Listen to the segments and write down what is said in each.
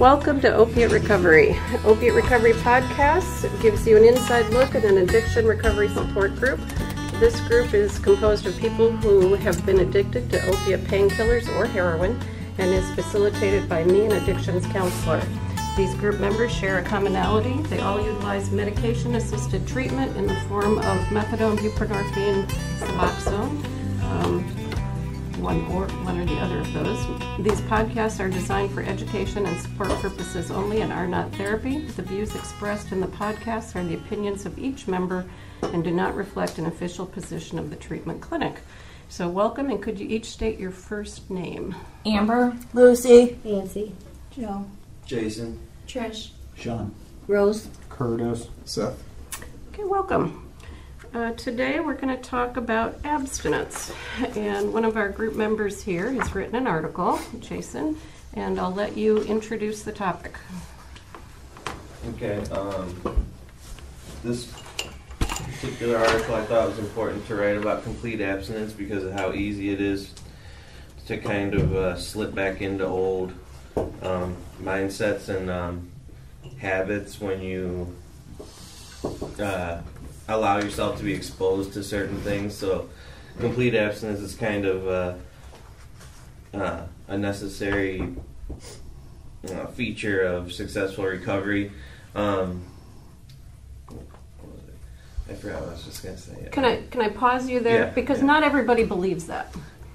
Welcome to Opiate Recovery. Opiate Recovery Podcast gives you an inside look at an addiction recovery support group. This group is composed of people who have been addicted to opiate painkillers or heroin and is facilitated by me, an addictions counselor. These group members share a commonality. They all utilize medication-assisted treatment in the form of methadone, buprenorphine, Suboxone, one or the other of those. These podcasts are designed for education and support purposes only and are not therapy. The views expressed in the podcasts are the opinions of each member and do not reflect an official position of the treatment clinic. So welcome, and could you each state your first name? Amber, Lucy, Nancy, Joe, Jason, Trish, Sean, Rose, Curtis, Seth. Okay, welcome. Today we're going to talk about abstinence, and one of our group members here has written an article, Jason, and I'll let you introduce the topic. Okay, this particular article I thought was important to write about complete abstinence because of how easy it is to kind of slip back into old mindsets and habits when you allow yourself to be exposed to certain things. So complete abstinence is kind of a necessary feature of successful recovery. What was it? I forgot what I was just going to say. Can I pause you there? Yeah, because not everybody believes that.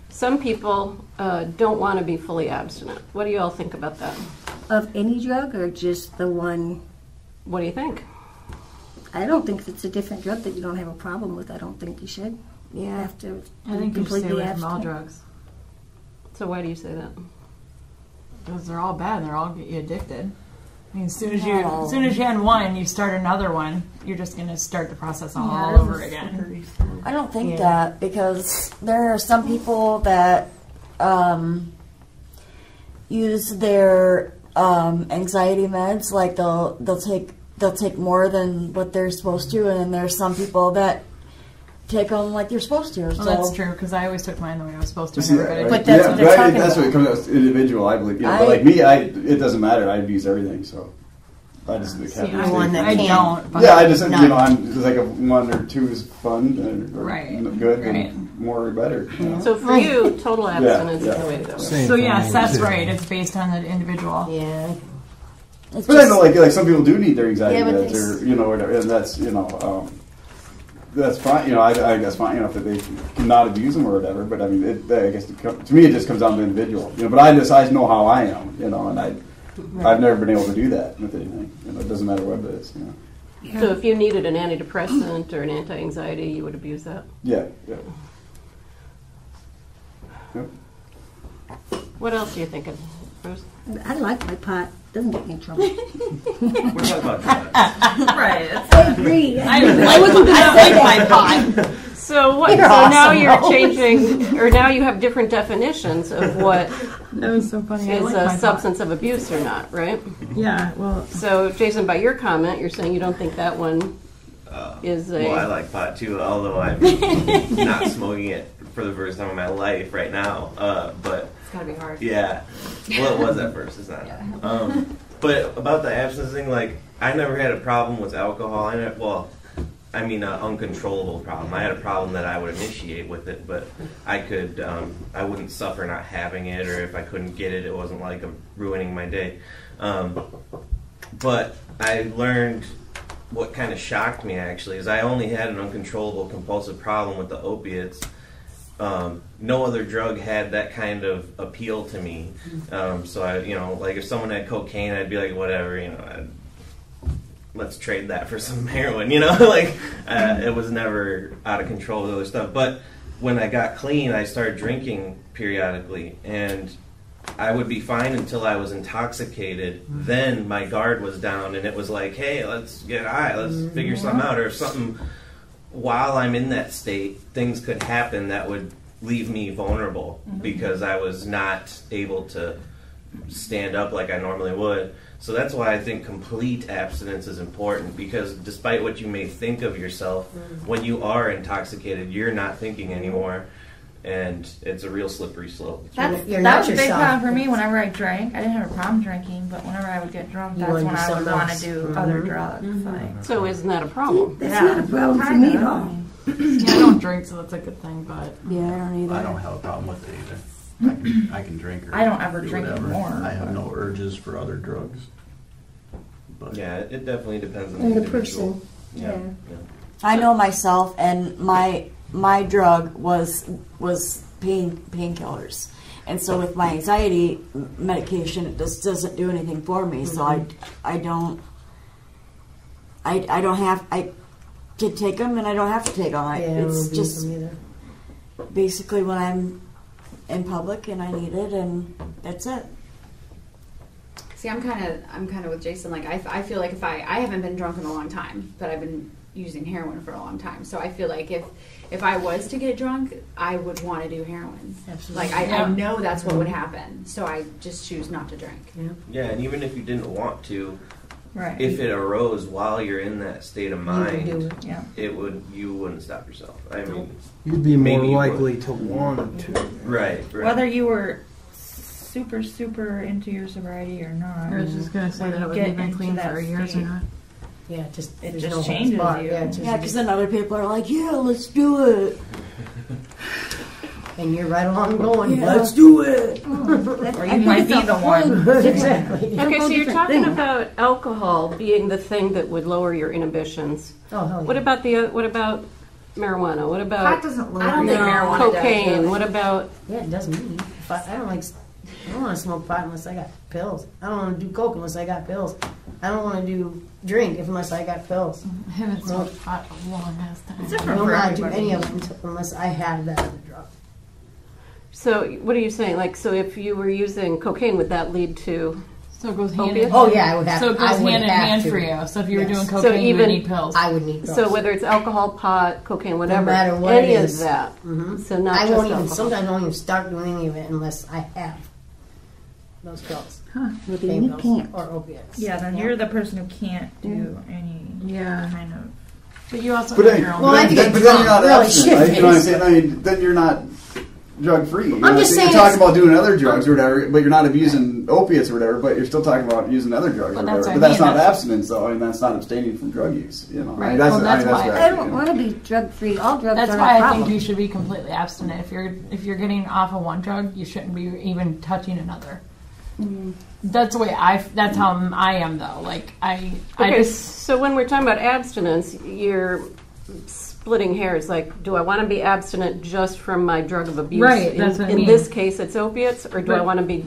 Some people don't want to be fully abstinent. What do you all think about that? of any drug or just the one? What do you think? I don't think if it's a different drug that you don't have a problem with. I don't think you should. You have to I think you should stay away from all drugs. So why do you say that? Because they're all bad and they're all get you addicted. I mean, as soon as you end one, you start another one, you're just going to start the process all over again. I don't think that, because there are some people that use their anxiety meds, like they'll take more than what they're supposed to, and then there's some people that take them like you're supposed to. Well, so that's true, because I always took mine the way I was supposed to. But that's what they're talking that's about. what it comes out to, individual, I believe. You know, but like me, it doesn't matter. I abuse everything, so I just have I'm one that I can't. don't. But yeah, I just I'm just like a one or two is fun or Right. good, Right. and more or better. You know? So for you, total abstinence is the way to go. So yes, that's right. It's based on the individual. Yeah. It's But I know, like some people do need their anxiety Yeah, but meds, or whatever, and that's that's fine. I guess fine. If they cannot abuse them or whatever. But I mean, I guess to me, it just comes down to the individual. But I know how I am. And I've never been able to do that with anything. It doesn't matter what it is. Yeah. So if you needed an antidepressant or an anti-anxiety, you would abuse that? Yeah. What else are you thinking, Rose? I like my pot. Doesn't get me in trouble. We're talking about drugs. Right. I agree. I wasn't going to like my pot. So what? You're so now awesome, you're Rose. changing, or now you have different definitions of what That was so funny. I is like a my substance of abuse or not, right? pot. Yeah. Well. So Jason, by your comment, you're saying you don't think that one is a. Well, I like pot too, although I'm not smoking it for the first time in my life right now. But It's gotta be hard. yeah, well, it was at first. It's not. But about the abstinence thing, I never had a problem with alcohol. An uncontrollable problem. I had a problem that I would initiate with it, but I wouldn't suffer not having it, or if I couldn't get it, it wasn't like ruining my day. But I learned what kind of shocked me, actually, is I only had an uncontrollable compulsive problem with the opiates. No other drug had that kind of appeal to me. So I, if someone had cocaine, I'd be like, whatever, let's trade that for some heroin, it was never out of control with other stuff. But when I got clean, I started drinking periodically, and I would be fine until I was intoxicated. Then my guard was down, and it was like, hey, let's get high, let's figure something out, or something. While I'm in that state, things could happen that would leave me vulnerable because I was not able to stand up like I normally would. So that's why I think complete abstinence is important, because despite what you may think of yourself, when you are intoxicated, you're not thinking anymore. and it's a real slippery slope. That was a big problem for me whenever I drank. I didn't have a problem drinking, but whenever I would get drunk, that's when I would want to do other drugs. Like. So isn't that a problem? That's not a problem for me at all. Yeah, I don't drink, so that's a good thing. But Yeah, I don't either. I don't have a problem with it either. I can drink or I don't ever do drink whatever. anymore. I have no urges for other drugs. But Yeah, it definitely depends on And the individual. person. Yeah. Yeah. I know myself, and my drug was painkillers, and so with my anxiety medication, it just doesn't do anything for me. So I don't have I can take them, and I don't have to take them. It's just basically when I'm in public and I need it, and that's it. See, I'm kind of with Jason. Like, I feel like if I haven't been drunk in a long time, but I've been using heroin for a long time. So I feel like if I was to get drunk, I would want to do heroin. Absolutely. Like, I know that's what would happen. So I just choose not to drink. Yeah, and even if you didn't want to, Right. if it arose while you're in that state of mind, Yeah. you wouldn't stop yourself. I mean, You'd be more maybe you likely would. to want to. Right. Whether you were super into your sobriety or not. I was just gonna say when that you would get have been into clean that for years or state, not. Yeah, it just no changes spot. you. Yeah, Yeah, because then other people are like, "Yeah, let's do it," and you're right along going. Yeah, let's do it. Or you might be the one. Exactly. Okay, so you're different talking thing. about alcohol being the thing that would lower your inhibitions. Oh, hell yeah. What about marijuana? What Pot about doesn't lower I don't think your- marijuana cocaine? does. What about Yeah, it does me. If I don't want to smoke pot unless I got pills. I don't want to do coke unless I got pills. I don't want to do drink unless I got pills. I haven't smoked pot a long ass time. It's I different will for not do everybody. any of them unless I have that other drug. So what are you saying? Like, so if you were using cocaine, would that lead to? So it goes hand Opiates? in Oh yeah, I would have. So it I goes would hand in have hand to. for you. So if you were Yes. doing So cocaine, you would even- need pills. I would need pills. So whether it's alcohol, pot, cocaine, whatever, matter what any it of is. that. Mhm. So not I just won't even. alcohol. Sometimes I won't even start doing any of it unless I have those pills, Well, then pain you pills, can't. or opiates. Yeah, then you're the person who can't do any Yeah. kind of. But you also But have then, your own. Well, I but can then get you're not really abstinent. Right? You know what I'm saying? shit-faced. I mean, then you're not drug free. I'm just saying you're talking it's- about doing other drugs or whatever, but you're not abusing opiates or whatever. But you're still talking about using other drugs But or that's whatever. what I But that's mean, not that's- abstinence, though. I mean, that's not abstaining from drug use. You know, I Right. mean, that's, Well, that's that's why- what I don't want to be drug free. All drugs That's are why a I problem. think you should be completely abstinent. If you're getting off of one drug, you shouldn't be even touching another. That's the way that's how I am though. Like I Okay, just so when we're talking about abstinence, you're splitting hairs. Like, do I want to be abstinent just from my drug of abuse? Right, that's what I in mean. this case, it's opiates, or do I Right. want to be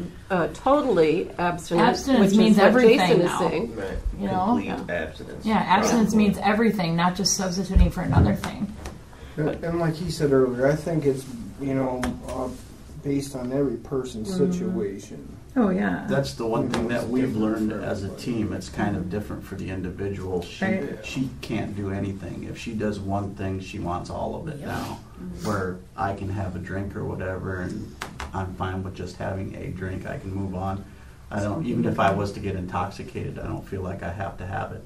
totally abstinent? Abstinence which means is what everything Jason now. is saying. Right. You know? Complete abstinence. yeah, abstinence means everything, not just substituting for another thing. And like he said earlier, I think it's, based on every person's situation. Oh yeah. that's the one thing that we've learned as a team. It's kind of different for the individual. Right. She can't do anything. If she does one thing, she wants all of it now. Where I can have a drink or whatever, and I'm fine with just having a drink. I can move on. I don't. Even if I was to get intoxicated, I don't feel like I have to have it.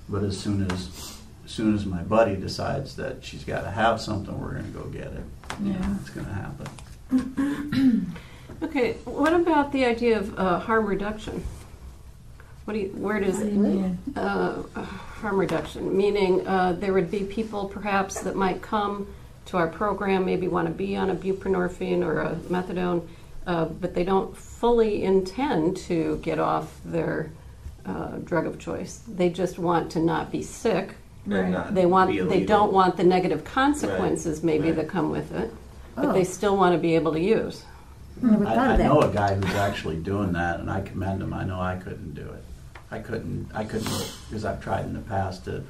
But as soon as my buddy decides that she's got to have something, we're going to go get it. You know, it's going to happen. Okay, what about the idea of harm reduction? Where does harm reduction? Meaning there would be people perhaps that might come to our program, maybe want to be on a buprenorphine or a methadone, but they don't fully intend to get off their drug of choice. They just want to not be sick. And not They be don't illegal. want the negative consequences maybe Right. that come with it, but Oh. they still want to be able to use. Never thought I of that. know a guy who's actually doing that, and I commend him. I know I couldn't do it. I couldn't because I've tried in the past to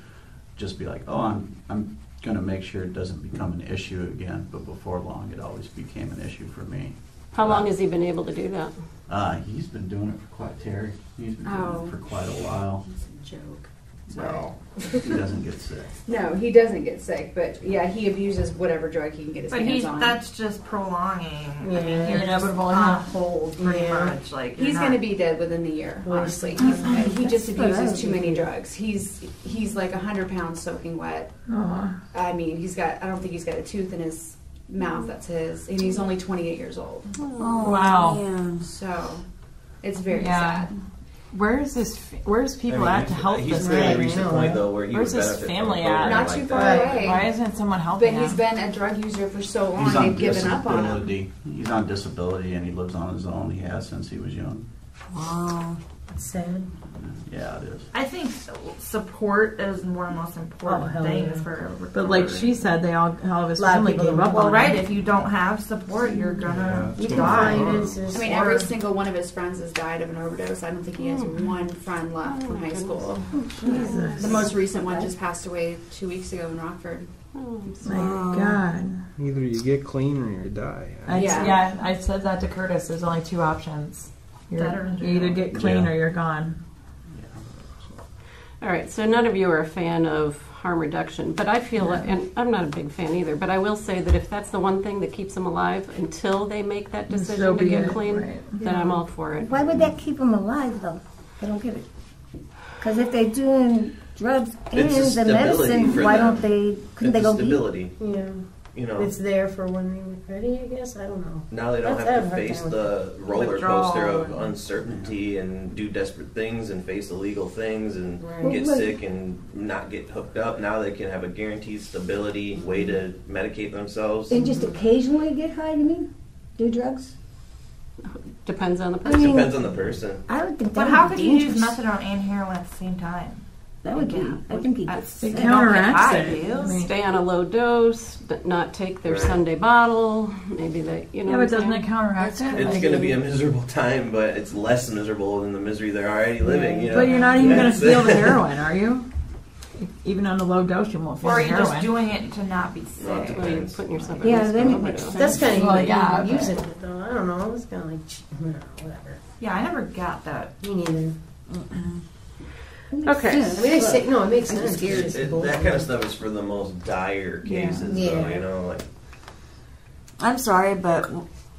just be like, oh, I'm going to make sure it doesn't become an issue again. But before long, it always became an issue for me. How long has he been able to do that? He's been doing it for quite Terry. He's been doing it for quite a while. Joke. Well, he doesn't get sick. No, he doesn't get sick, but yeah, he abuses whatever drug he can get his But hands on. that's just prolonging. I mean, Yeah. you're just Inevitable, on yeah. hold pretty Yeah. much. Like He's going to be dead within the year. Honestly, he just abuses too many drugs. He's like 100 pounds soaking wet. I mean, I don't think he's got a tooth in his mouth that's his, and he's only 28 years old. Oh, Wow. man. So it's very sad. Where's people at to help he's this really guy? reached the point though where he Where's would his benefit family from a at? program Not like too far that. away. Why isn't someone helping But he's him? been a drug user for so long, He's on they've given up on him. disability. He's on disability and he lives on his own. He has since he was young. Wow. That's sad. Yeah, it is. I think support is one of the most important hell things yeah. for recovery. But like she said, all of his A lot of family people gave up well, on right, him. if you don't have support, you're gonna You can die. find it. I mean, every single one of his friends has died of an overdose. I don't think he has one friend left from high school. Jesus. The most recent one just passed away 2 weeks ago in Rockford. My God. Either you get clean or you die. Yeah. I said that to Curtis. There's only two options. Dead or in You either jail. get clean Jail. or you're gone. All right, so none of you are a fan of harm reduction, but I feel, and I'm not a big fan either, but I will say that if that's the one thing that keeps them alive until they make that decision So to be get it, clean, right. then I'm all for it. Why would that keep them alive, though? I don't get it. Because if they're doing drugs and It's a the stability medicine, for why them. don't they? Couldn't they It's a go deep? stability. Yeah. You know, It's there for when they're ready, I guess. I don't know. now they don't That's- I have have to a hard face time the roller withdrawal coaster of and- uncertainty and do desperate things and face illegal things and Right. get Well, sick and not get hooked up. Now they can have a guaranteed stability way to medicate themselves. And just occasionally get high, you mean? Do drugs? Depends on the I person. mean, Depends on the person. I would think that But would how be could you use dangerous. methadone and heroin at the same time? That would be. I think he gets. It They counteracts don't get it. high, I mean, Stay on a low dose, but not take their Right. Sunday bottle. Maybe they, you know. yeah, what but doesn't I'm it counteract it? It's going to be a miserable time, but it's less miserable than the misery they're already living. You know? But you're not even going to That's- feel the heroin, are you? Even on a low dose, you won't feel Or the are you just heroin. doing it to not be Well, it sick? Well, you're depends. putting yourself at Yeah, risk then of it makes overdose. That's kind of Well, like yeah, but- using it, though. I don't know. It's kind of like, whatever. Yeah, I never got that. Me neither. Okay. I mean, I say, no, it makes I'm sense. scared. It's just That kind of stuff is for the most dire cases, Yeah. though. Yeah. You know, like I'm sorry, but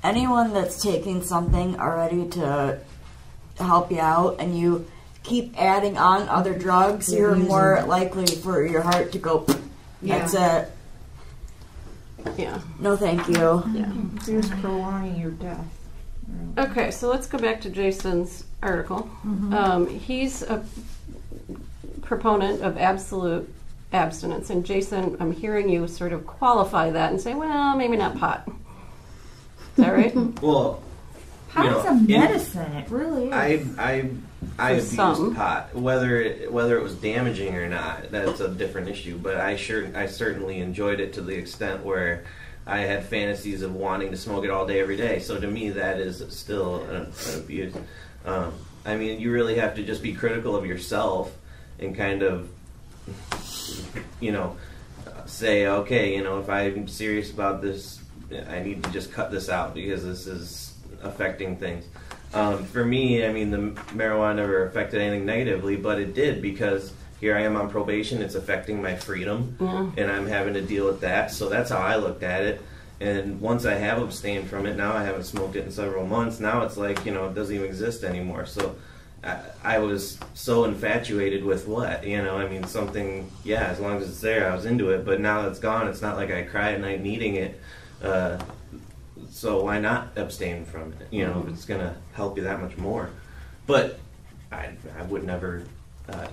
anyone that's taking something already to help you out and you keep adding on other drugs, Yeah, you're using more it. likely for your heart to go, that's it. Yeah. No, thank you. You're just prolonging your death. Okay, so let's go back to Jason's article. He's a proponent of absolute abstinence, and Jason, I'm hearing you sort of qualify that and say, well, maybe not pot. Is that right? well, Pot is a medicine. It really is. I For abused some. pot, whether it was damaging or not. That's a different issue. But I certainly enjoyed it to the extent where I had fantasies of wanting to smoke it all day, every day. So to me, that is still an abuse. I mean, you really have to just be critical of yourself and kind of, you know, say, okay, you know, if I'm serious about this, I need to just cut this out because this is affecting things. For me, I mean, the marijuana never affected anything negatively, but it did because here I am on probation. It's affecting my freedom, and I'm having to deal with that. So that's how I looked at it. And once I have abstained from it, now I haven't smoked it in several months. Now it's like, you know, it doesn't even exist anymore. So I was so infatuated with what, you know, I mean, something, yeah, as long as it's there, I was into it. But now that it's gone, it's not like I cry at night needing it. So why not abstain from it, you know, if it's going to help you that much more. But I would never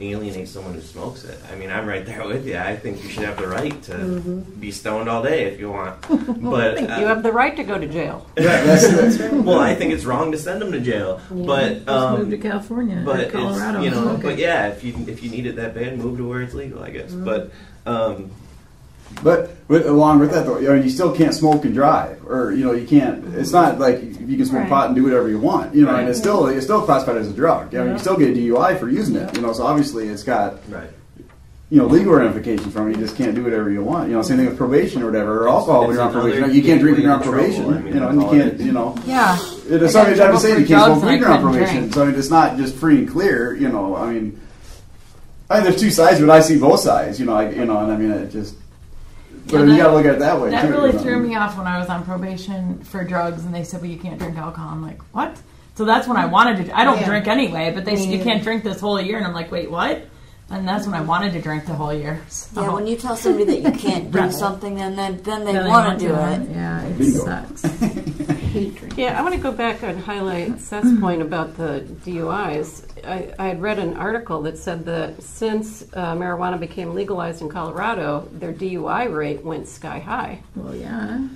alienate someone who smokes it. I mean, I'm right there with you. I think you should have the right to be stoned all day if you want. But I think you have the right to go to jail. yeah, that's right. Well, I think it's wrong to send them to jail. Yeah. But Just move to California but or Colorado. it's, you know, Okay. but yeah, if you need it that bad, move to where it's legal, I guess. But But along with that, though, you know, you still can't smoke and drive, or you know, you can't. It's not like you can smoke Right. pot and do whatever you want, you know. Right. And it's still classified as a drug. You know, you still get a DUI for using it, you know. So obviously, it's got right. you know legal ramifications from it. You just can't do whatever you want. You know, same thing with probation or whatever, or alcohol when It's you're on probation. another You can't drink when you're on gateway to probation. trouble. I mean, You know, that's and you all it can't. is. You know. Yeah. It's I something got I'm in saying trouble you for can't drugs smoke and I weed when you're on couldn't probation. drink. So I mean, it's not just free and clear. You know, I mean, there's two sides, but I see both sides. You know, and I mean, it just. But Yeah, you got to look at it that way. That too, really you know. threw me off when I was on probation for drugs, and they said, "Well, you can't drink alcohol." I'm like, "What?" So that's when I wanted to. I don't Yeah. drink anyway, but they said Me you neither. can't drink this whole year, and I'm like, "Wait, what?" And that's when I wanted to drink the whole year. So. Yeah, when you tell somebody that you can't do something, then they want to do it. Yeah, it sucks. Yeah, I want to go back and highlight Seth's point about the DUIs. I had read an article that said that since marijuana became legalized in Colorado, their DUI rate went sky high. Well, yeah.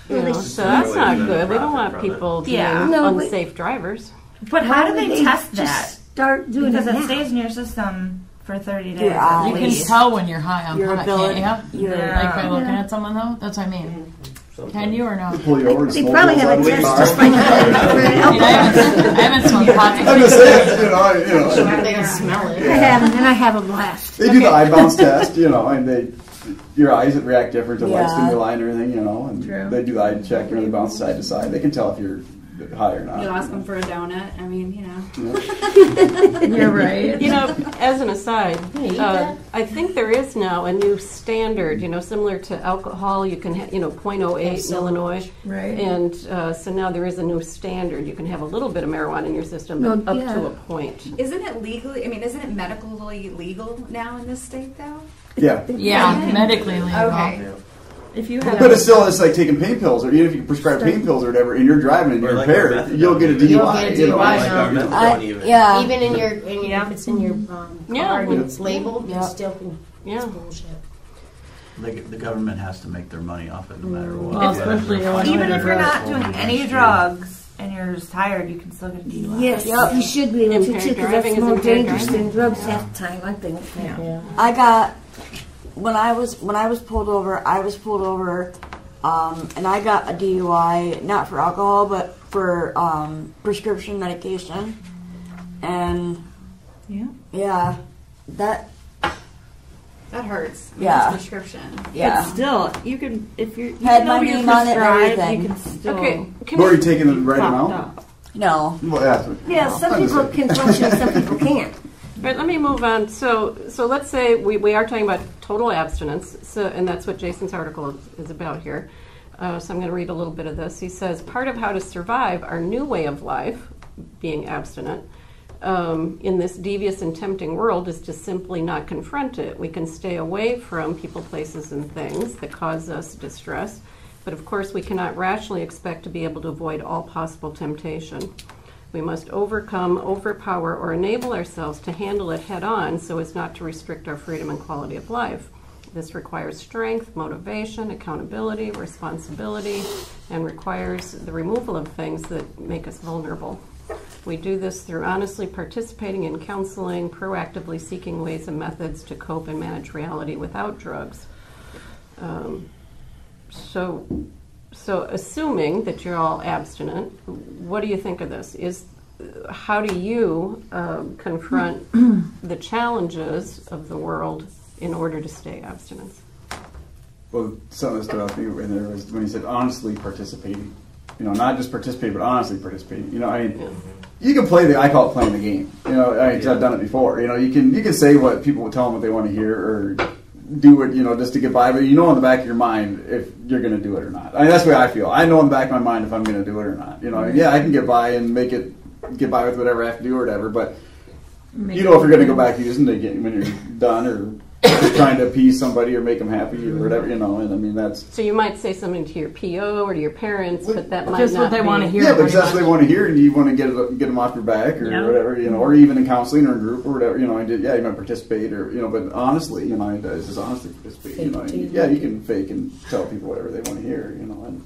So that's not good. We don't want people being unsafe drivers. But how do they test that? Start doing because it it stays in your system for 30 days. Your eyes. You can tell when you're high on pot, can't you? Yeah. Like by looking at someone, though? That's what I mean. Can you or no? Pull you over and They smoke probably inside have a the test car. just like I haven't smoked pot. I'm just saying, They can smell it. I have, and I have a blast. They do the eye bounce test, and your eyes react different to light Yeah. stimuli and everything, and True. they do the eye check, they bounce side to side. They can tell if you're high or not. You ask them for a donut. I mean, You're right. As an aside, eat that? I think there is now a new standard, similar to alcohol. You can have, 0.08 in Illinois. Right. And so now there is a new standard. You can have a little bit of marijuana in your system, but up to a point. isn't it legally? I mean, isn't it medically legal now in this state, though? Yeah. Yeah, medically legal. Okay. If you have But it's still, it's like taking pain pills, or even if you prescribe pain pills or whatever, and you're driving and Or you're like impaired, methadone. you'll get a DUI. You'll get a DUI, Like no. our methadone even. Yeah. Even in your if it's in your card and it's labeled, Yeah. you still can. Yeah. It's bullshit. The government has to make their money off it no matter what. Well, especially Even if you're not Well, doing any drugs and you're just tired, you can still get a DUI. Yes, you should be able to Impaired too, because driving that's is more impaired dangerous driving. than drugs half the time, I think. I got when I was pulled over. And I got a DUI, not for alcohol, but for prescription medication. And yeah, that hurts. I mean, Yeah. it's prescription. yeah. But still, you can if you Had my name on it and everything. you can still. Okay. But are you taking the right amount? No. Well, that's what, Yeah, some people can function, some people can't. Right, let me move on. So let's say we are talking about total abstinence, and that's what Jason's article is about here. So I'm going to read a little bit of this. He says, part of how to survive our new way of life, being abstinent, in this devious and tempting world is to simply not confront it. We can stay away from people, places, and things that cause us distress, but of course we cannot rationally expect to be able to avoid all possible temptation. We must overcome, overpower, or enable ourselves to handle it head on so as not to restrict our freedom and quality of life. This requires strength, motivation, accountability, responsibility, and requires the removal of things that make us vulnerable. We do this through honestly participating in counseling, proactively seeking ways and methods to cope and manage reality without drugs. So assuming that you're all abstinent, what do you think of this? How do you confront the challenges of the world in order to stay abstinent? well, something that stood out to me in there was when he said honestly participating. Not just participate, but honestly participating. You can play I call it playing the game. 'Cause I've done it before. You can say what people will tell them what they want to hear, or do it, just to get by. But in the back of your mind if you're going to do it or not. That's the way I feel. I know in the back of my mind if I'm going to do it or not. I can get by and get by with whatever I have to do or whatever. But if you're going to go back using it again when you're done, or just trying to appease somebody or make them happy or whatever, and that's... So you might say something to your PO or to your parents, but that might just not what they want to hear. Yeah, but that's what they want to hear, and you want to get them off your back or whatever, or even in counseling or in group or whatever, you might participate or, but honestly, it's just honestly participate, you can fake and tell people whatever they want to hear, and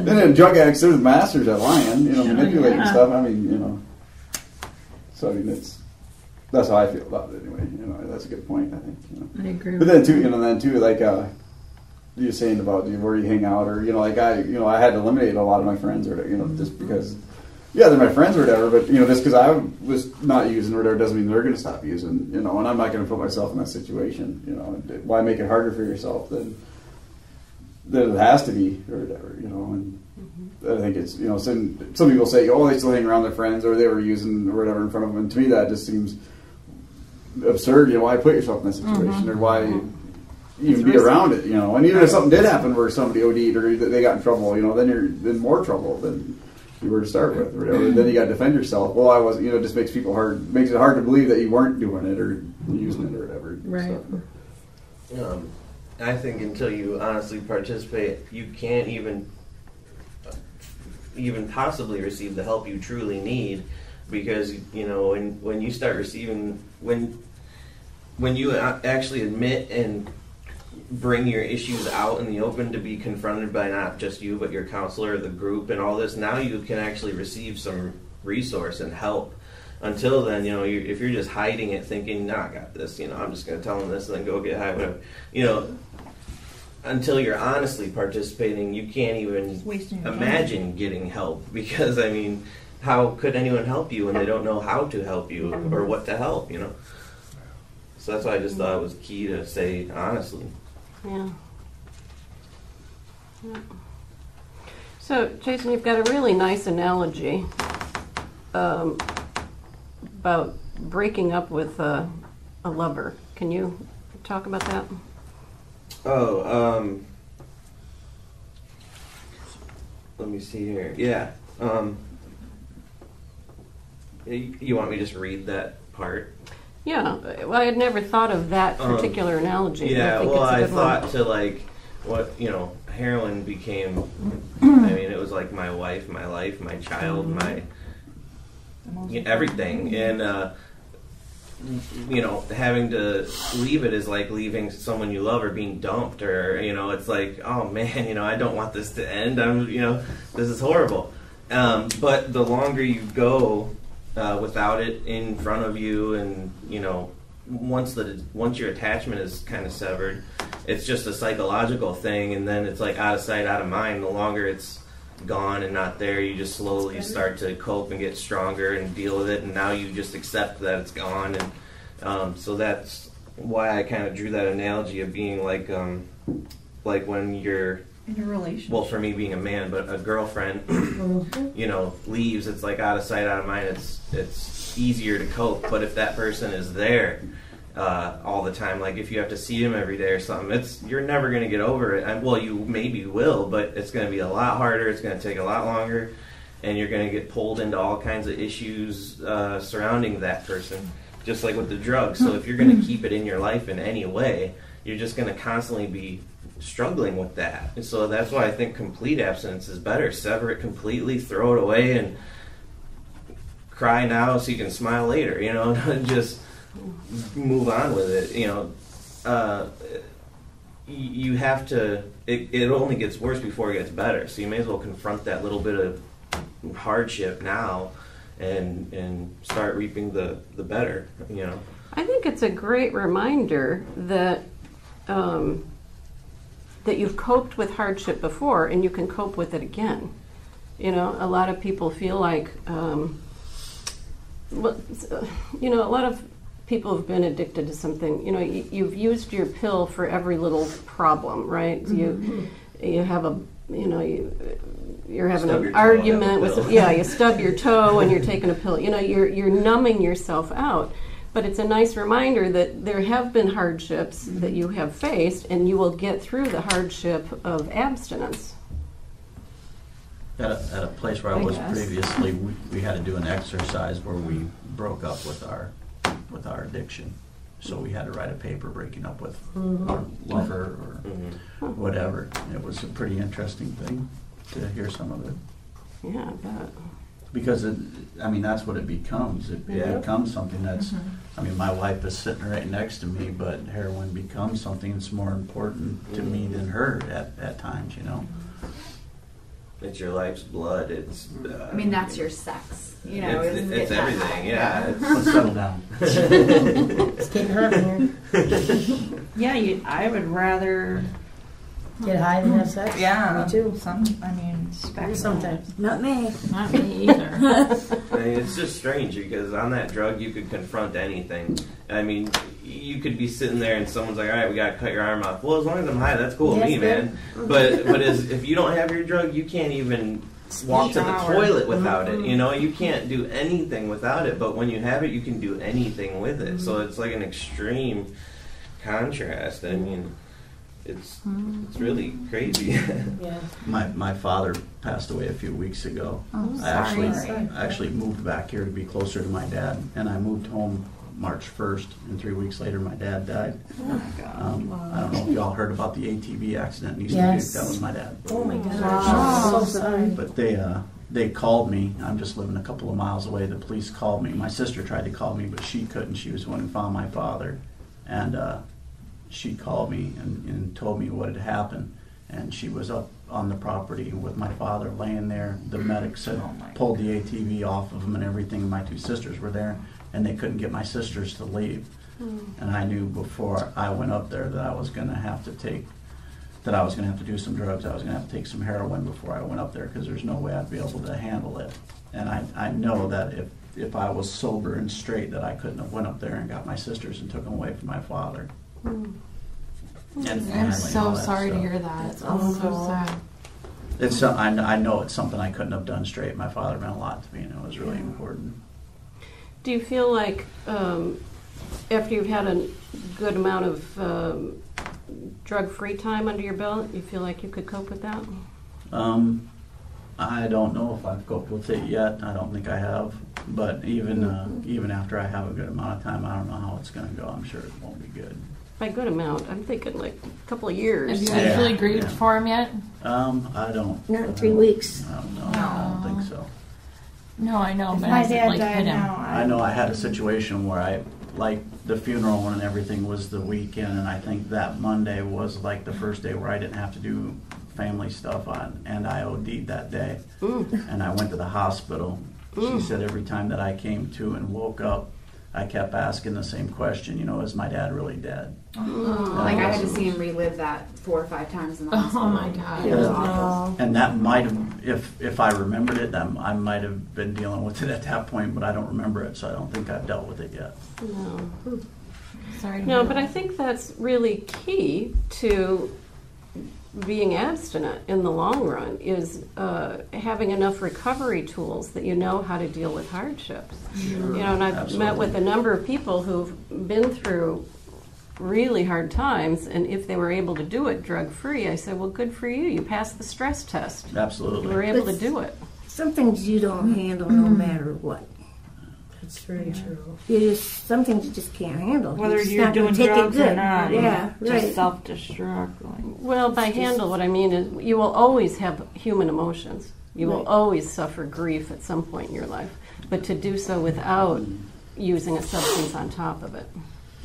then drug addicts, they're the masters at lying, manipulating stuff, so that's how I feel about it anyway. That's a good point, I think. I agree. But then too, like you're saying about where you hang out, or I had to eliminate a lot of my friends, or just because, they're my friends or whatever. But just because I was not using or whatever doesn't mean they're going to stop using. And I'm not going to put myself in that situation. Why make it harder for yourself than it has to be or whatever. And I think it's some people say, they still hang around their friends, or they were using or whatever in front of them. And to me, that just seems absurd. Why put yourself in that situation, or why even be around it? And even if something did happen where somebody OD'd or they got in trouble, then you're in more trouble than you were to start with, or whatever. Then you got to defend yourself. Well, I wasn't. It just makes it hard to believe that you weren't doing it or using it or whatever. Right. So. I think until you honestly participate, you can't even possibly receive the help you truly need, because when you start receiving when you actually admit and bring your issues out in the open to be confronted by not just you but your counselor, the group, and all this, now you can actually receive some resource and help. Until then, if you're just hiding it, thinking, "Nah, I got this," I'm just going to tell them this and then go get high, whatever. Until you're honestly participating, you can't even imagine getting help, because how could anyone help you when they don't know how to help you or what to help? So that's why I just thought it was key to say honestly. Yeah. So, Jason, you've got a really nice analogy about breaking up with a lover. Can you talk about that? Let me see here. Yeah. You want me to just read that part? Yeah. Well, I had never thought of that particular analogy. Yeah. I thought to heroin became. It was like my wife, my life, my child, my everything, and having to leave it is like leaving someone you love or being dumped, or it's like, oh man, I don't want this to end. This is horrible. But the longer you go without it in front of you, and once your attachment is kind of severed, it's just a psychological thing, and then it's like out of sight, out of mind. The longer it's gone and not there, you just slowly start to cope and get stronger and deal with it, and now you just accept that it's gone. And so that's why I kind of drew that analogy of being like when you're in a relationship. Well, for me being a man, but a girlfriend, leaves, it's like out of sight, out of mind. It's easier to cope. But if that person is there all the time, like if you have to see him every day or something, you're never going to get over it. Well, you maybe will, but it's going to be a lot harder. It's going to take a lot longer, and you're going to get pulled into all kinds of issues surrounding that person, just like with the drugs. So if you're going to keep it in your life in any way, you're just going to constantly be struggling with that. And so that's why I think complete abstinence is better. Sever it completely, throw it away, and cry now so you can smile later, just move on with it. You have to, it only gets worse before it gets better, so you may as well confront that little bit of hardship now and start reaping the better. I think it's a great reminder that that you've coped with hardship before and you can cope with it again. A lot of people feel like a lot of people have been addicted to something. You've used your pill for every little problem, right? Mm-hmm. You have you're having an argument with you stub your toe and you're taking a pill. You're numbing yourself out. But it's a nice reminder that there have been hardships that you have faced, and you will get through the hardship of abstinence. At a place where I was previously, we had to do an exercise where we broke up with our addiction. So we had to write a paper breaking up with our lover or whatever. It was a pretty interesting thing to hear some of it. Yeah, I bet. Because that's what it becomes. It becomes something that's. My wife is sitting right next to me, but heroin becomes something that's more important to me than her at times. It's your life's blood. It's. That's your sex. It's everything. Yeah. Let's settle down. It's getting hurt in here. Yeah, I would rather get high than have sex. Yeah, me too. Sometimes. Not me. Not me either. It's just strange because on that drug you could confront anything. You could be sitting there and someone's like, "All right, we got to cut your arm off." Well, as long as I'm high, that's cool with me, man. But if you don't have your drug, you can't even walk to the toilet without it. You can't do anything without it. But when you have it, you can do anything with it. So it's like an extreme contrast. it's really crazy. Yeah. My father passed away a few weeks ago. Oh, I actually moved back here to be closer to my dad, and I moved home March 1st, and 3 weeks later my dad died. I don't know if y'all heard about the ATV accident in East Dubuque. That was my dad. Oh my gosh. Wow. So sorry. But they called me. I'm just living a couple of miles away. The police called me. My sister tried to call me, but she couldn't. She was the one who found my father. And she called me and told me what had happened. And she was up on the property with my father laying there. The medics had pulled the ATV off of him and everything, and my two sisters were there, and they couldn't get my sisters to leave. And I knew before I went up there that I was going to have to do some drugs. I was going to have to take some heroin before I went up there, because there's no way I'd be able to handle it. And I know that if I was sober and straight, that I couldn't have went up there and got my sisters and took them away from my father. And I'm so sorry to hear that. It's so sad. It's I know it's something I couldn't have done straight. My father meant a lot to me, and it was really important. Do you feel like after you've had a good amount of drug-free time under your belt, you feel like you could cope with that? I don't know if I've coped with it yet. I don't think I have. But even after I have a good amount of time, I don't know how it's going to go. I'm sure it won't be good. By good amount, I'm thinking like a couple of years. Have you actually grieved for him yet? I don't. Not in 3 weeks. I don't know. I don't think so. No, I know, but my has it, dad like, died hit him? now. I know I had a situation where the funeral and everything was the weekend, and I think that Monday was like the first day where I didn't have to do family stuff on, and I OD'd that day. And I went to the hospital. She said every time that I came to and woke up, I kept asking the same question, is my dad really dead? Like I had to see him relive that 4 or 5 times in the hospital. Oh my God. It was awful. And that might have, if I remembered it, I might have been dealing with it at that point, but I don't remember it, so I don't think I've dealt with it yet. No. Sorry. No, but I think that's really key to being abstinent in the long run, is having enough recovery tools that you know how to deal with hardships. Sure. And I've Absolutely. met with a number of people who've been through really hard times, and if they were able to do it drug-free, I said, well, good for you. You passed the stress test. Absolutely. You were able to do it. Some things you don't handle no matter what. That's very true. Some things you just can't handle. Whether just you're not gonna doing take it drugs good. or not, Yeah, just right. self-destruct. Well, by handle, what I mean is you will always have human emotions. You will always suffer grief at some point in your life. But to do so without using a substance on top of it.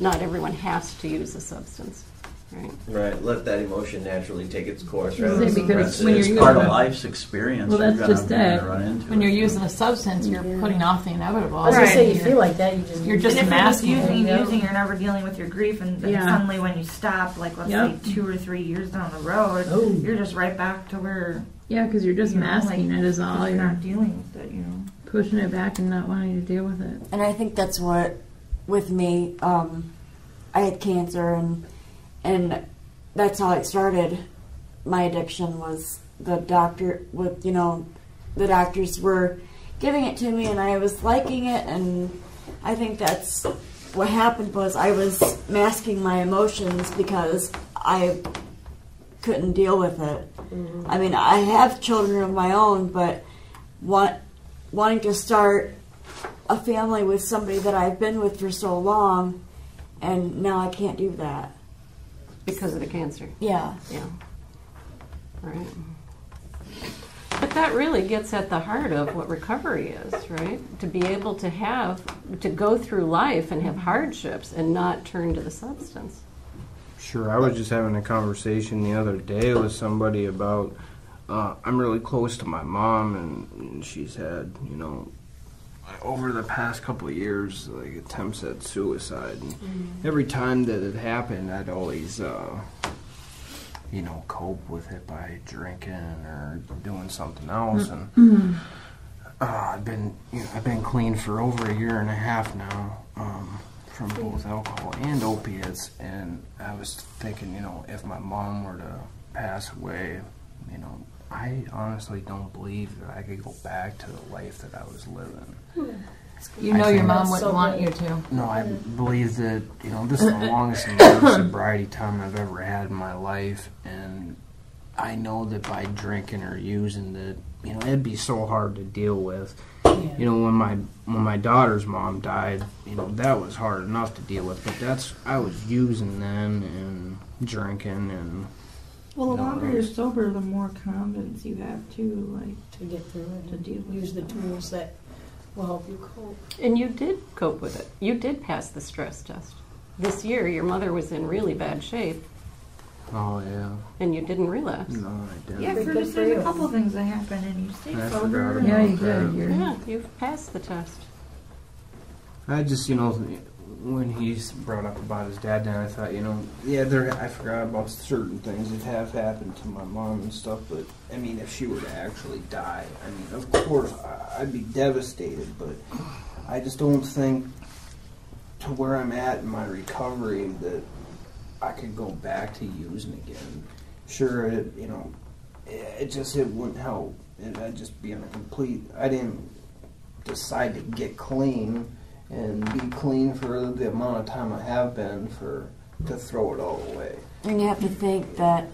Not everyone has to use a substance. Right. Right. Let that emotion naturally take its course. Because Rather than when you're It's using part of life's experience. Well, that's You're just gonna it. run into When it. you're using a substance, you're putting off the inevitable. I was gonna say, you You're- feel like that, You're just And if you're just masking using, it. you're never dealing with your grief, and then Yeah. suddenly when you stop, like let's Yep. say 2 or 3 years down the road, Oh. you're just right back to where Yeah, because you're just masking it is all. you're You're not dealing with it, pushing it back and not wanting to deal with it. And I think that's what, with me, I had cancer, and that's how it started. My addiction was the doctors were giving it to me, and I was liking it, and I think that's what happened was I was masking my emotions because I couldn't deal with it. Mm-hmm. I mean, I have children of my own, but wanting to start a family with somebody that I've been with for so long, and now I can't do that. Because of the cancer. Yeah. Yeah. Right. But that really gets at the heart of what recovery is, right? To be able to go through life and have hardships and not turn to the substance. Sure, I was just having a conversation the other day with somebody about, I'm really close to my mom, and she's had, over the past couple of years, like, attempts at suicide. And every time that it happened, I'd always, cope with it by drinking or doing something else. And I've been clean for over 1.5 years now, from both alcohol and opiates. And I was thinking, if my mom were to pass away, I honestly don't believe that I could go back to the life that I was living. You know your mom wouldn't want you to. No, I believe that, this is the longest amount of sobriety time I've ever had in my life, and I know that by drinking or using that, it'd be so hard to deal with. Yeah. When my daughter's mom died, that was hard enough to deal with, but I was using then and drinking and... Well, the longer you're sober, the more confidence you have too, to get through it, to deal with use the tools that will help you cope. And you did cope with it. You did pass the stress test. This year, your mother was in really bad shape. Oh, yeah. And you didn't relapse. No, I didn't. Yeah, there's a couple things that happen, and you stay sober. Yeah, you did. Yeah, you've passed the test. I just, when he brought up about his dad, then I thought, I forgot about certain things that have happened to my mom and stuff, but, if she were to actually die, of course, I'd be devastated, but I just don't think to where I'm at in my recovery that I could go back to using again. Sure, it wouldn't help. I'd just be on a complete, I didn't decide to get clean and be clean for the amount of time I have been to throw it all away. And you have to think that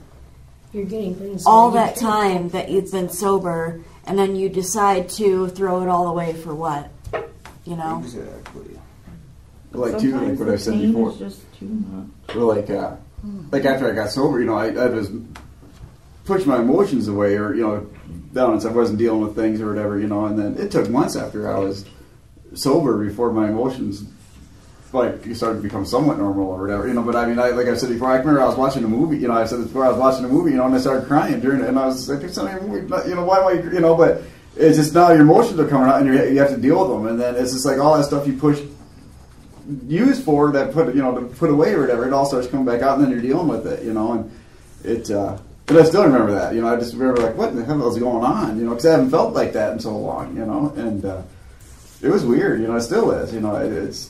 you're getting clean all that time that you've been sober, and then you decide to throw it all away for what? Exactly. Like what I said before. Is just too much. Or like after I got sober, I just pushed my emotions away, or down and stuff. I wasn't dealing with things or whatever, and then it took months after I was sober before my emotions started to become somewhat normal or whatever, but like I said before, I remember I was watching a movie, I said this before, I was watching a movie, and I started crying during it, and I was like, why am I, but it's just now your emotions are coming out, and you have to deal with them, and then it's just like all that stuff you use for that to put away or whatever, it all starts coming back out, and then you're dealing with it, and it, but I still remember that, I just remember what the hell is going on, because I haven't felt like that in so long, and it was weird, it still is, it's,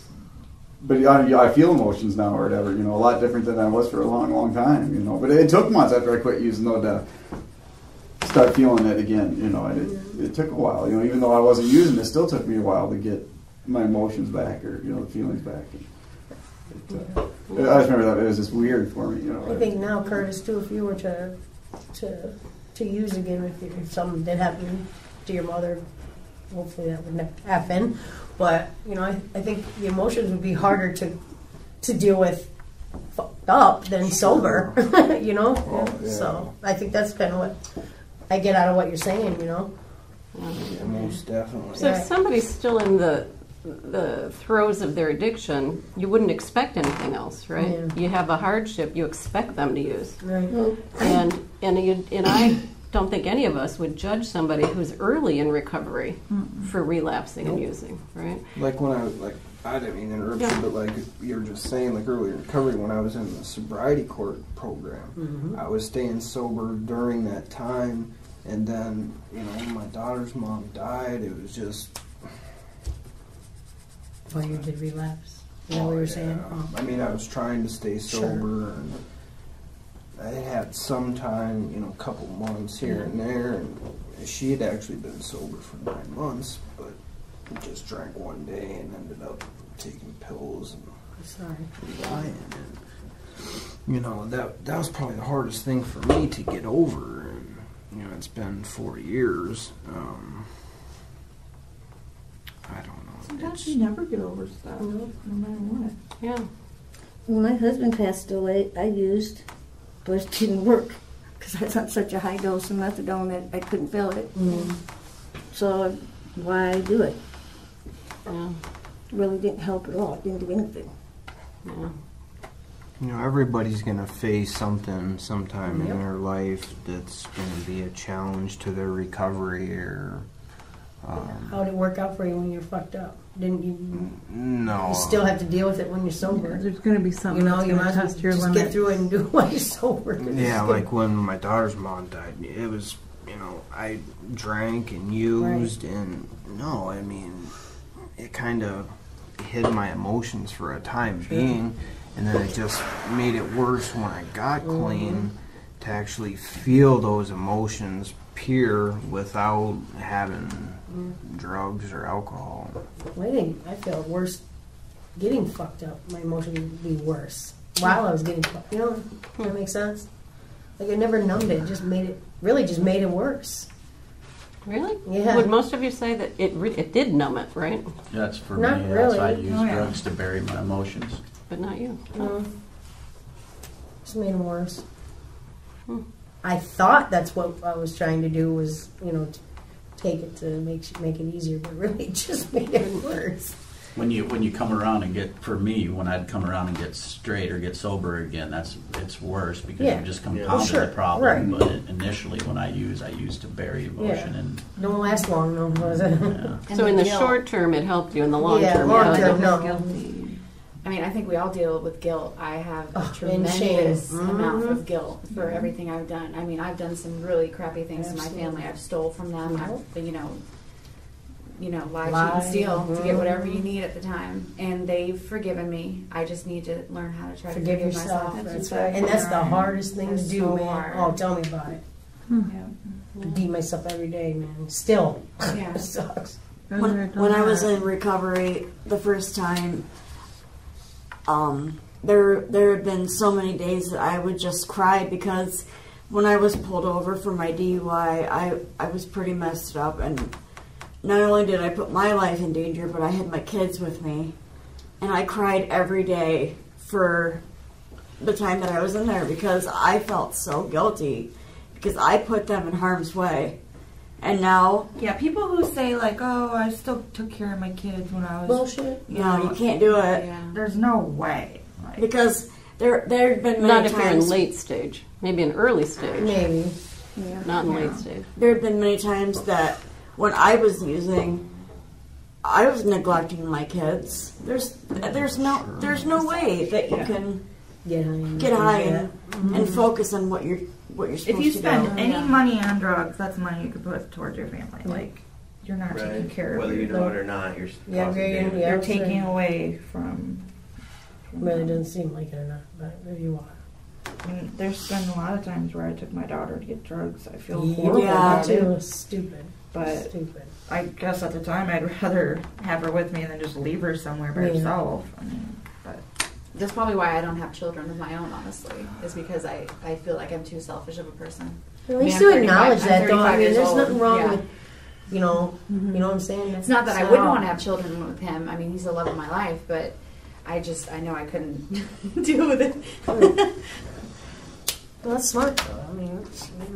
but I feel emotions now or whatever, a lot different than I was for a long, long time, but it took months after I quit using though to start feeling it again, it took a while, even though I wasn't using it, still took me a while to get my emotions back or, the feelings back. I just remember that it was just weird for me, I think now, Curtis, too, if you were to use again, if something did happen to your mother, hopefully that wouldn't happen, but I think the emotions would be harder to deal with fucked up than sober, So I think that's kind of what I get out of what you're saying, Yeah, most definitely. So if somebody's still in the throes of their addiction, you wouldn't expect anything else, right? Yeah. You have a hardship, you expect them to use, right? And I don't think any of us would judge somebody who's early in recovery for relapsing and using, right? Like when I didn't mean to interrupt you, but like you were just saying, like earlier in recovery, when I was in the sobriety court program, I was staying sober during that time, and then when my daughter's mom died, it was just. Well, you did relapse. Is that what you were saying? Oh. I was trying to stay sober, and I had some time, a couple months here and there, and she had actually been sober for 9 months, but just drank one day and ended up taking pills and lying. And, that was probably the hardest thing for me to get over, and it's been 4 years. I don't know. Sometimes you never get over stuff, no matter what. Yeah. When my husband passed away, I used, but it didn't work because I was on such a high dose of methadone that I couldn't feel it. So why do it? Yeah. It really didn't help at all. It didn't do anything. Yeah. Everybody's going to face something sometime in their life that's going to be a challenge to their recovery or... How did it work out for you when you're fucked up? Didn't you? No. You still have to deal with it when you're sober. Yeah, there's going to be something you might test your limit. Get through it and do it while you're sober. Yeah, like when my daughter's mom died, it was, I drank and used, and it kind of hid my emotions for a time being, and then it just made it worse when I got clean to actually feel those emotions disappear without having drugs or alcohol. I felt worse getting fucked up. My emotions would be worse while I was getting fucked. You know, does that make sense? Like, I never numbed it. It just made it worse. Really? Yeah. Would most of you say that it did numb it, right? That's for Not me. really. That's why I use drugs to bury my emotions. But not you. No. Just made them worse. Hmm. I thought that's what I was trying to do was, take it to make it easier, but really it just made it worse. When you come around and when I'd come around and get straight or get sober again, it's worse because you just compounded the problem. Right. But initially, when I use to bury emotion and don't last long, no. Was it? Yeah. So in the short term, it helped you. In the long term, long term, no. I mean, I think we all deal with guilt. I have a and tremendous shame. amount of guilt for everything I've done. I mean, I've done some really crappy things to my family. I've stole from them. I've, lie, cheat, and steal to get whatever you need at the time. And they've forgiven me. I just need to learn how to try to forgive yourself. myself. That's right. And that's the hardest thing to do, so man. hard. Oh, tell me about it. I beat myself every day, man. Still. Yeah. It sucks. When I was in recovery the first time, there had been so many days that I would just cry because when I was pulled over for my DUI, I was pretty messed up, and not only did I put my life in danger, but I had my kids with me, and I cried every day for the time that I was in there because I felt so guilty because I put them in harm's way. And now... Yeah, people who say, like, oh, I still took care of my kids when I was... Bullshit. You can't do it. Yeah. There's no way. Like, Because there have been many Not if times... you're in late stage. Maybe in early stage. Maybe. Not in late stage. There have been many times that when I was using, I was neglecting my kids. There's no way that you can get high and focus on what you're supposed to do. if you spend any money on drugs, that's money you could put towards your family. Like, you're not taking care of whether you yourself. know it or not. You're You're taking away from Really doesn't seem like it or not, but maybe you are. And there's been a lot of times where I took my daughter to get drugs. I feel Yeah, horrible about it. too. Stupid. But Stupid. I guess at the time I'd rather have her with me than just leave her somewhere by herself. I mean, but That's probably why I don't have children of my own, honestly, is because I feel like I'm too selfish of a person. At least you acknowledge that, though. I 35 mean, years there's old. nothing wrong Yeah. with, you know what I'm saying? It's not that I wouldn't want to have children with him. I mean, he's the love of my life, but I know I couldn't deal with it. Well, that's smart, though. I mean,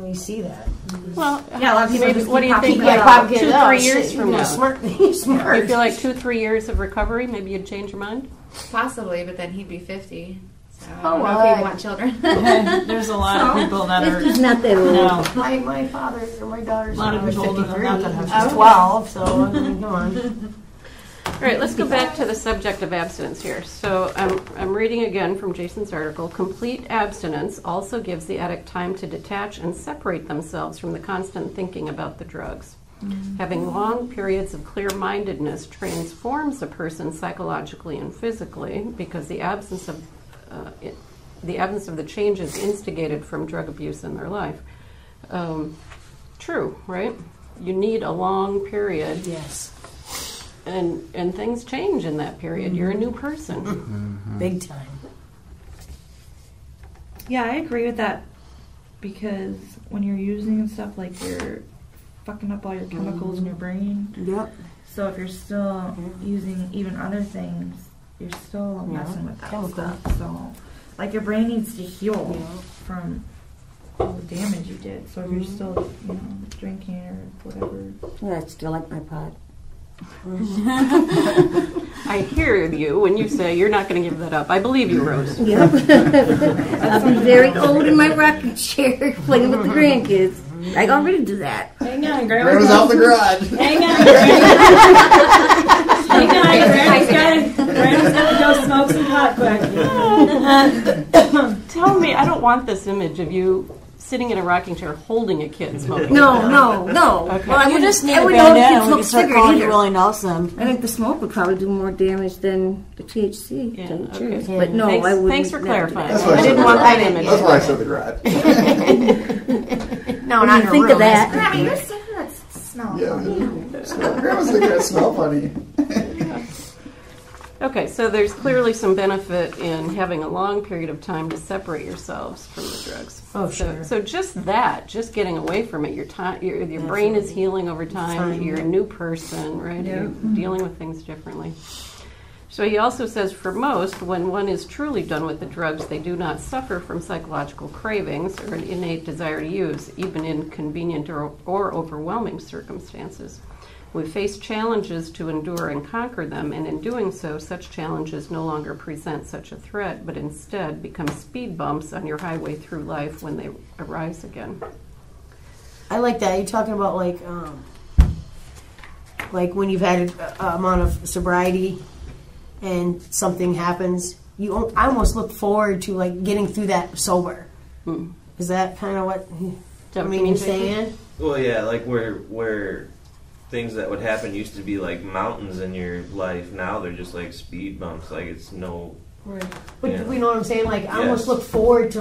you see that. Well, yeah, a lot of people maybe, just what do you think? Yeah, About pop 2-3 years from now, Smart. Smart. you feel like 2-3 years of recovery, maybe you'd change your mind. Possibly, but then he'd be 50. So I Oh, don't know if he'd want children. There's a lot of people that are. It's not that old. No. My father or my daughter's A lot of people older than that that have She's 12, so I mean, come on. All right, let's go back to the subject of abstinence here. So I'm reading again from Jason's article. Complete abstinence also gives the addict time to detach and separate themselves from the constant thinking about the drugs. Having long periods of clear-mindedness transforms a person psychologically and physically because the absence of the changes instigated from drug abuse in their life. True, right? You need a long period. Yes. And things change in that period. You're a new person. Big time. Yeah, I agree with that because when you're using and stuff, like you're fucking up all your chemicals in your brain. Yep. So if you're still using even other things, you're still messing with that stuff. So, like, your brain needs to heal from all the damage you did. So if you're still, drinking or whatever. Yeah, I still like my pot. I hear you when you say you're not going to give that up. I believe you, Rose. Yep. I'll be very old in my rocking chair playing with the grandkids. I already do that. Hang on, Grandma's out the garage. Hang on, Grandma's gotta go smoke some pot quick. Tell me, I don't want this image of you sitting in a rocking chair holding a kid smoking. No. Okay. Well, I You would just need I a would know bandana if and you we smoke can start cigarette calling you either. Willie Nelson. I think the smoke would probably do more damage than the THC. Yeah, to tell you the okay. truth. But no, Thanks, I wouldn't. thanks for never do clarifying. that. That's why I didn't want that image. That's why I said the garage. No, when not you in a think room. of that. Grammy, your cigarettes smell funny. Grandma's cigarettes smell funny. Okay, so there's clearly some benefit in having a long period of time to separate yourselves from the drugs. Oh, So, sure. so just getting away from it, your brain is healing over time. You're a new person, right? You're dealing with things differently. So he also says, for most, when one is truly done with the drugs, they do not suffer from psychological cravings or an innate desire to use, even in convenient or overwhelming circumstances. We face challenges to endure and conquer them, and in doing so, such challenges no longer present such a threat, but instead become speed bumps on your highway through life when they arise again. I like that. You're talking about like when you've had an amount of sobriety and something happens, I almost look forward to like getting through that sober. Is that kind of what you're saying? Well, yeah, like where things that would happen used to be like mountains in your life. Now they're just like speed bumps. Like it's no. Right. But you know what I'm saying? Like I almost look forward to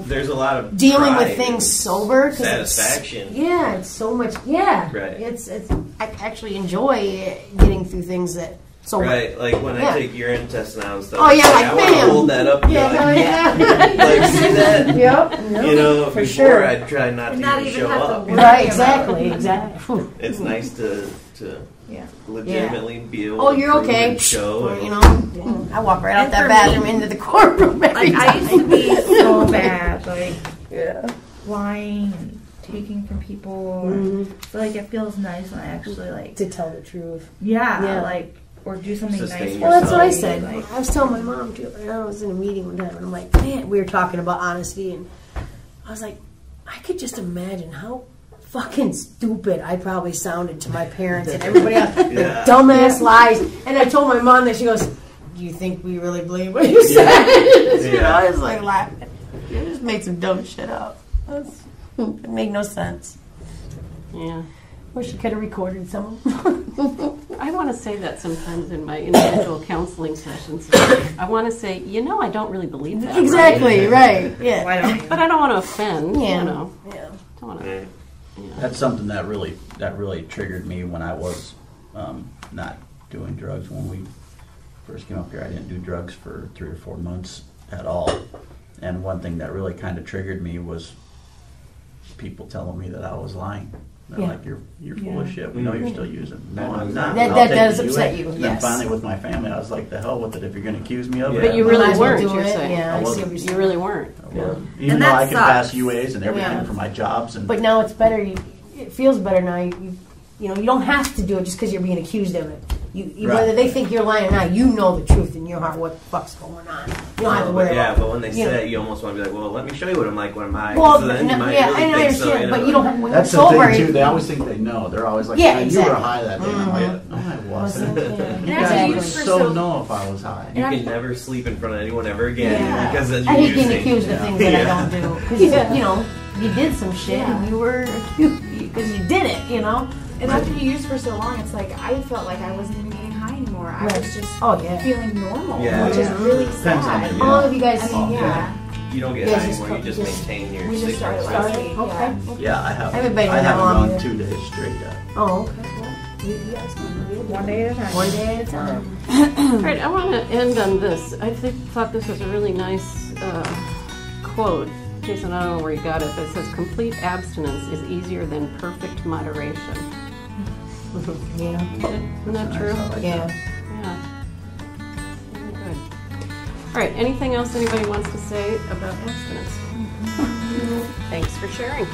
there's a lot of dealing with things sober. Satisfaction. It's so much. Yeah. Right. It's I actually enjoy getting through things that sober. Right. Like when I take urine tests now and stuff. Oh yeah, I want to hold that up. Yeah. Like see that? Yep. You know, for before sure. I'd try not to even show up. Right. Exactly. It's nice to legitimately be able. Oh, to you're prove okay. and show. You know, I walk right out that bathroom into the courtroom every time. I used to be so bad, like lying and taking from people. So like it feels nice when I actually like to tell the truth. Yeah. Like or do something nice. Well, that's what I said. I was telling my mom too. I was in a meeting one time, and I'm like, man, we were talking about honesty, and I was like, I could just imagine how fucking stupid I probably sounded to my parents and everybody else. The dumbass lies. And I told my mom that. She goes, do you think we really believe what you said? You know, I was like laughing. You just made some dumb shit up. It made no sense. Yeah. Wish you could have recorded some of them. I want to say that sometimes in my individual counseling sessions. I want to say, I don't really believe that. Exactly, right. Yeah. But I don't want to offend, Yeah. you know. Yeah. Don't want to. That's something that really triggered me when I was not doing drugs. When we first came up here, I didn't do drugs for 3 or 4 months at all. And one thing that really kind of triggered me was people telling me that I was lying. They're like, you're full of shit. We know you're still using. No, I'm not. That does upset you. And then finally with my family, I was like, the hell with it. If you're going to accuse me of it. But you really weren't, you're you're saying. Yeah, I wasn't. You really weren't. Even though I can pass UAs and everything for my jobs. But now it's better. It feels better now. You don't have to do it just because you're being accused of it. Whether they think you're lying or not, you know the truth in your heart. What the fuck's going on? You don't have to worry about it. But when they say that, you almost want to be like, well, let me show you what I'm like when I'm high. Well, so then you might I really understand, think so, you know? but you don't. When That's you're the sober, thing too. They always think they know. They're always like, Yeah, "Man, exactly. you were high that day." And I'm like, "No, I wasn't." And You actually, guys would so know if I was high. You can never sleep in front of anyone ever again because then I you're hate getting using. accused of things that I don't do because you did some shit and you were accused because you did it. And after you use for so long, it's like I felt like I wasn't even getting high anymore. I was just feeling normal, which is really sad. Depends on All of you guys, You don't get high anymore. You just maintain your We just started sickness. last week. Okay. Yeah, I have. Everybody I haven't know gone 2 days straight yet. Oh, okay. Well, you guys can do it. One day at a time. One day at a time. All right, I want to end on this. I thought this was a really nice quote. Jason, I don't know where you got it, but it says, complete abstinence is easier than perfect moderation. Yeah. Isn't that true? Yeah. Yeah. Very good. All right, anything else anybody wants to say about abstinence? Thanks for sharing.